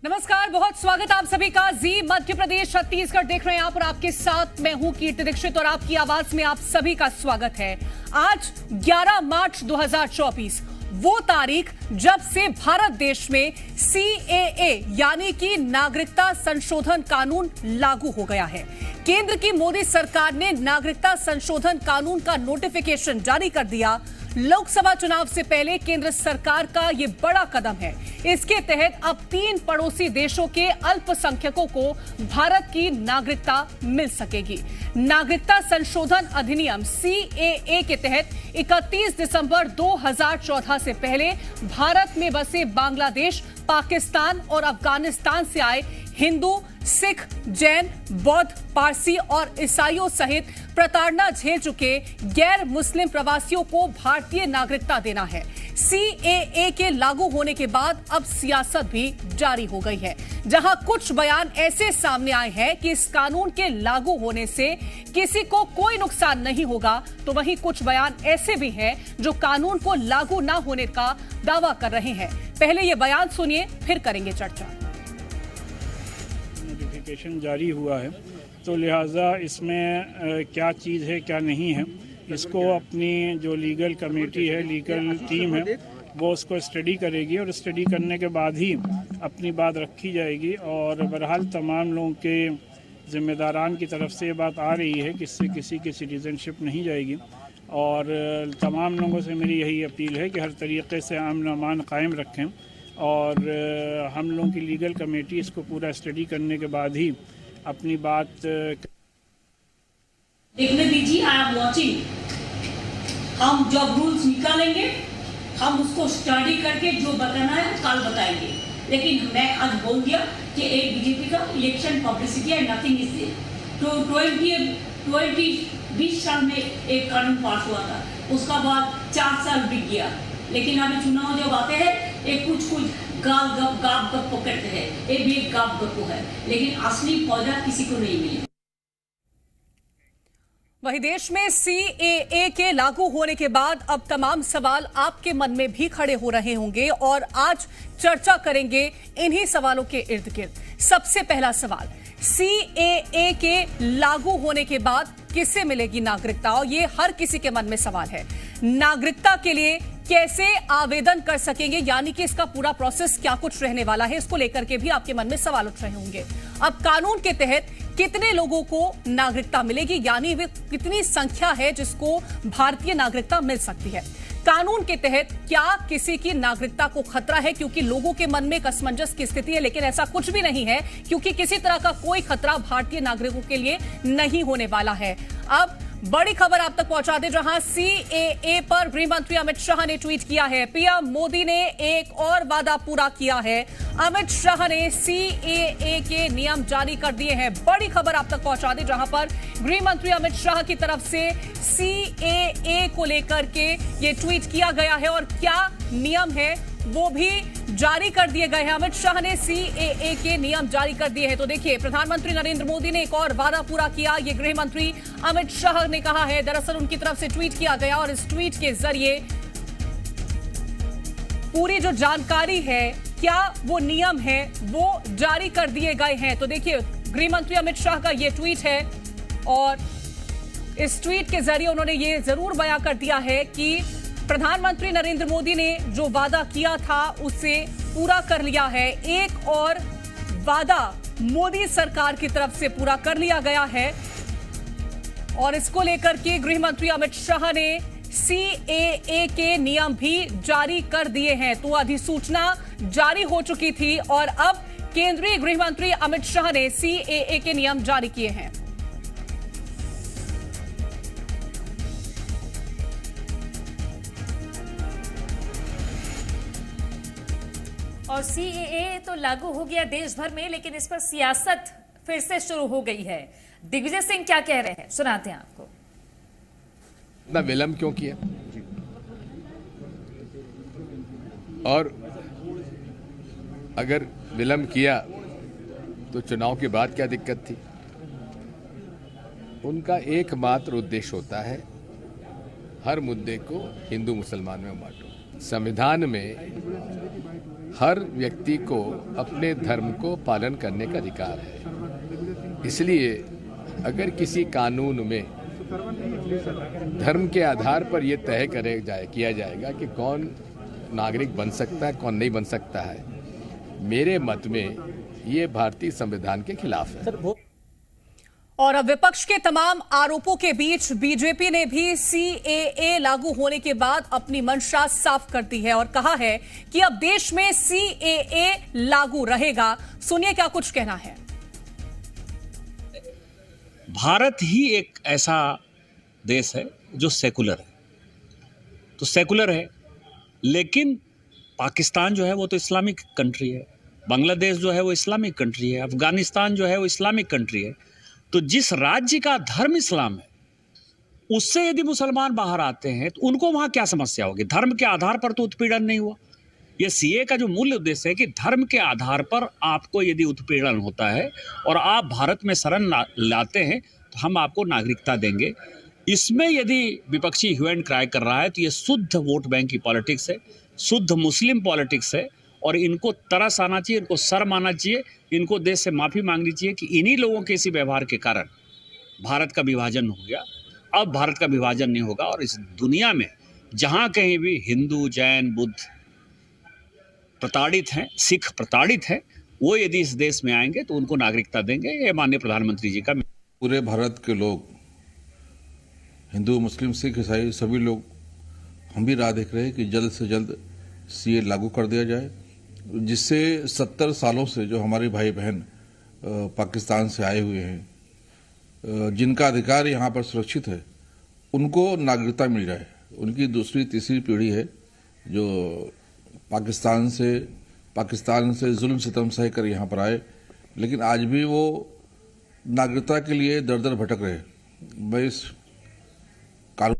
नमस्कार, बहुत स्वागत आप सभी का। जी मध्य प्रदेश छत्तीसगढ़ देख रहे हैं आप और आपके साथ मैं हूं कीर्ति दीक्षित और आपकी आवाज में आप सभी का स्वागत है। आज 11 मार्च 2024 वो तारीख जब से भारत देश में CAA यानी कि नागरिकता संशोधन कानून लागू हो गया है। केंद्र की मोदी सरकार ने नागरिकता संशोधन कानून का नोटिफिकेशन जारी कर दिया। लोकसभा चुनाव से पहले केंद्र सरकार का यह बड़ा कदम है। इसके तहत अब 3 पड़ोसी देशों के अल्पसंख्यकों को भारत की नागरिकता मिल सकेगी। नागरिकता संशोधन अधिनियम CAA के तहत 31 दिसंबर 2014 से पहले भारत में बसे बांग्लादेश, पाकिस्तान और अफगानिस्तान से आए हिंदू, सिख, जैन, बौद्ध, पारसी और ईसाइयों सहित प्रताड़ना झेल चुके गैर मुस्लिम प्रवासियों को भारतीय नागरिकता देना है। CAA के लागू होने के बाद अब सियासत भी जारी हो गई है, जहां कुछ बयान ऐसे सामने आए हैं कि इस कानून के लागू होने से किसी को कोई नुकसान नहीं होगा, तो वहीं कुछ बयान ऐसे भी हैं जो कानून को लागू ना होने का दावा कर रहे हैं। पहले ये बयान सुनिए, फिर करेंगे चर्चा। नोटिफिकेशन जारी हुआ है तो लिहाजा इसमें क्या चीज़ है क्या नहीं है, इसको अपनी जो लीगल कमेटी है, लीगल टीम है, वो उसको स्टडी करेगी और स्टडी करने के बाद ही अपनी बात रखी जाएगी। और बहरहाल तमाम लोगों के ज़िम्मेदारान की तरफ से ये बात आ रही है कि इससे किसी की सिटीज़नशिप नहीं जाएगी। और तमाम लोगों से मेरी यही अपील है कि हर तरीके से अमन अमान कायम रखें और हम लोगों की लीगल कमेटी इसको पूरा स्टडी करने के बाद ही अपनी बात देखने दीजिए। I am watching. हम जब रूल्स निकालेंगे हम उसको स्टडी करके जो बताना है कल बताएंगे। लेकिन मैं आज बोल दिया कि एक बीजेपी का इलेक्शन पब्लिसिटी है, नथिंग इज देयर। तो 20 साल में एक कानून पास हुआ था, उसका बाद 4 साल बीत गया। लेकिन अभी चुनाव जब आते हैं एक कुछ गाल गप करते हैं, ये भी एक गाप गप्पो है, लेकिन असली पौधा किसी को नहीं मिले। वहीं देश में CAA के लागू होने के बाद अब तमाम सवाल आपके मन में भी खड़े हो रहे होंगे और आज चर्चा करेंगे इन्हीं सवालों के इर्द गिर्द। सबसे पहला सवाल, CAA के लागू होने के बाद किसे मिलेगी नागरिकता? और ये हर किसी के मन में सवाल है। नागरिकता के लिए कैसे आवेदन कर सकेंगे, यानी कि इसका पूरा प्रोसेस क्या कुछ रहने वाला है, इसको लेकर के भी आपके मन में सवाल उठ रहे होंगे। अब कानून के तहत कितने लोगों को नागरिकता मिलेगी, यानी वे कितनी संख्या है जिसको भारतीय नागरिकता मिल सकती है। कानून के तहत क्या किसी की नागरिकता को खतरा है, क्योंकि लोगों के मन में एक असमंजस की स्थिति है, लेकिन ऐसा कुछ भी नहीं है क्योंकि किसी तरह का कोई खतरा भारतीय नागरिकों के लिए नहीं होने वाला है। अब बड़ी खबर आप तक पहुंचा दे, जहां CAA पर गृह मंत्री अमित शाह ने ट्वीट किया है। पीएम मोदी ने एक और वादा पूरा किया है। अमित शाह ने CAA के नियम जारी कर दिए हैं। बड़ी खबर आप तक पहुंचा दे, जहां पर गृह मंत्री अमित शाह की तरफ से CAA को लेकर के ये ट्वीट किया गया है और क्या नियम है वो भी जारी कर दिए गए हैं। अमित शाह ने CAA के नियम जारी कर दिए हैं। तो देखिए, प्रधानमंत्री नरेंद्र मोदी ने एक और वादा पूरा किया, ये गृह मंत्री अमित शाह ने कहा है। दरअसल उनकी तरफ से ट्वीट किया गया और इस ट्वीट के जरिए पूरी जो जानकारी है, क्या वो नियम है, वो जारी कर दिए गए हैं। तो देखिए, गृह मंत्री अमित शाह का ये ट्वीट है और इस ट्वीट के जरिए उन्होंने ये जरूर बयां कर दिया है कि प्रधानमंत्री नरेंद्र मोदी ने जो वादा किया था उसे पूरा कर लिया है। एक और वादा मोदी सरकार की तरफ से पूरा कर लिया गया है और इसको लेकर के गृह मंत्री अमित शाह ने CAA के नियम भी जारी कर दिए हैं। तो अधिसूचना जारी हो चुकी थी और अब केंद्रीय गृह मंत्री अमित शाह ने CAA के नियम जारी किए हैं। और CAA तो लागू हो गया देश भर में, लेकिन इस पर सियासत फिर से शुरू हो गई है। दिग्विजय सिंह क्या कह रहे हैं, सुनाते हैं आपको। ना विलंब क्यों किया, और अगर विलंब किया तो चुनाव के बाद क्या दिक्कत थी? उनका एकमात्र उद्देश्य होता है हर मुद्दे को हिंदू मुसलमान में बांटो। संविधान में हर व्यक्ति को अपने धर्म को पालन करने का अधिकार है। इसलिए अगर किसी कानून में धर्म के आधार पर यह तय किया जाएगा कि कौन नागरिक बन सकता है, कौन नहीं बन सकता है, मेरे मत में ये भारतीय संविधान के खिलाफ है। और अब विपक्ष के तमाम आरोपों के बीच बीजेपी ने भी सीएए लागू होने के बाद अपनी मंशा साफ कर दी है और कहा है कि अब देश में सीएए लागू रहेगा। सुनिए क्या कुछ कहना है। भारत ही एक ऐसा देश है जो सेकुलर है, तो सेकुलर है, लेकिन पाकिस्तान जो है वो तो इस्लामिक कंट्री है, बांग्लादेश जो है वो इस्लामिक कंट्री है, अफगानिस्तान जो है वो इस्लामिक कंट्री है। तो जिस राज्य का धर्म इस्लाम है उससे यदि मुसलमान बाहर आते हैं तो उनको वहां क्या समस्या होगी? धर्म के आधार पर तो उत्पीड़न नहीं हुआ। यह सीए का जो मूल उद्देश्य है कि धर्म के आधार पर आपको यदि उत्पीड़न होता है और आप भारत में शरण लाते हैं तो हम आपको नागरिकता देंगे। इसमें यदि विपक्षी ह्यू एंड क्राई कर रहा है तो ये शुद्ध वोट बैंक की पॉलिटिक्स है, शुद्ध मुस्लिम पॉलिटिक्स है और इनको तरस आना चाहिए, इनको शर्म आना चाहिए, इनको देश से माफ़ी मांगनी चाहिए कि इन्हीं लोगों के इसी व्यवहार के कारण भारत का विभाजन हो गया। अब भारत का विभाजन नहीं होगा और इस दुनिया में जहाँ कहीं भी हिंदू, जैन, बुद्ध प्रताड़ित हैं, सिख प्रताड़ित हैं, वो यदि इस देश में आएंगे तो उनको नागरिकता देंगे। ये माननीय प्रधानमंत्री जी का। पूरे भारत के लोग, हिंदू, मुस्लिम, सिख, ईसाई सभी लोग, हम भी राह देख रहे हैं कि जल्द से जल्द सीए लागू कर दिया जाए, जिससे 70 सालों से जो हमारे भाई बहन पाकिस्तान से आए हुए हैं, जिनका अधिकार यहाँ पर सुरक्षित है, उनको नागरिकता मिल जाए। उनकी दूसरी तीसरी पीढ़ी है जो पाकिस्तान से जुल्म सितम सह कर यहाँ पर आए, लेकिन आज भी वो नागरिकता के लिए दर दर भटक रहे। मैं इस कानून